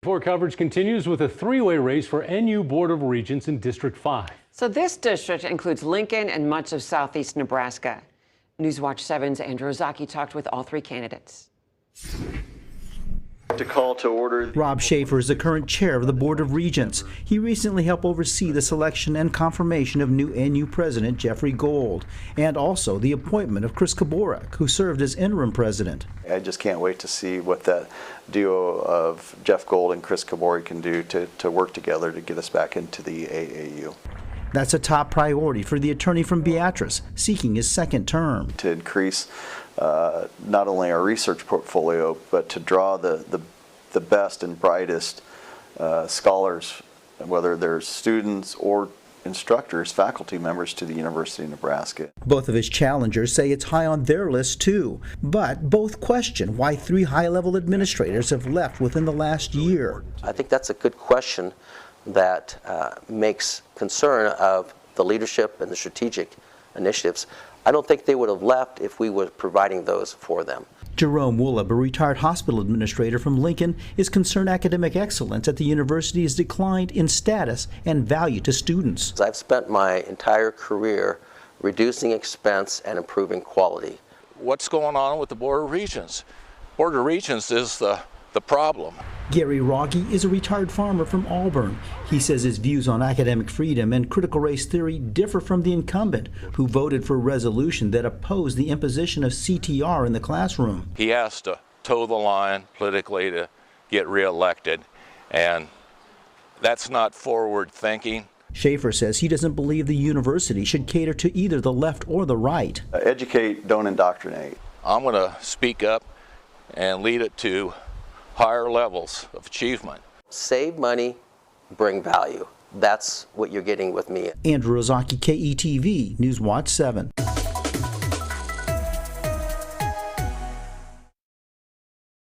Before coverage continues with a three-way race for NU Board of Regents in District 5. So this district includes Lincoln and much of southeast Nebraska. Newswatch 7's Andrew Ozaki talked with all three candidates. To call to order. Rob Schaefer is the current chair of the Board of Regents. He recently helped oversee the selection and confirmation of new NU President Jeffrey Gold, and also the appointment of Chris Kaborek, who served as interim president. I just can't wait to see what that duo of Jeff Gold and Chris Kaborek can do to work together to get us back into the AAU. That's a top priority for the attorney from Beatrice, seeking his second term. To increase not only our research portfolio, but to draw the best and brightest scholars, whether they're students or instructors, faculty members, to the University of Nebraska. Both of his challengers say it's high on their list too, but both question why 3 high-level administrators have left within the last year. I think that's a good question that makes concern of the leadership and the strategic initiatives. I don't think they would have left if we were providing those for them. Jerome Woolab, a retired hospital administrator from Lincoln, is concerned academic excellence at the university has declined in status and value to students. I've spent my entire career reducing expense and improving quality. What's going on with the Board of Regents? Board of Regents is the problem. Gary Rogge is a retired farmer from Auburn. He says his views on academic freedom and critical race theory differ from the incumbent, who voted for a resolution that opposed the imposition of CTR in the classroom. He has to toe the line politically to get reelected, and that's not forward thinking. Schaefer says he doesn't believe the university should cater to either the left or the right. Educate, don't indoctrinate. I'm going to speak up and lead it to higher levels of achievement. Save money, bring value. That's what you're getting with me. Andrew Ozaki, KETV, Newswatch 7.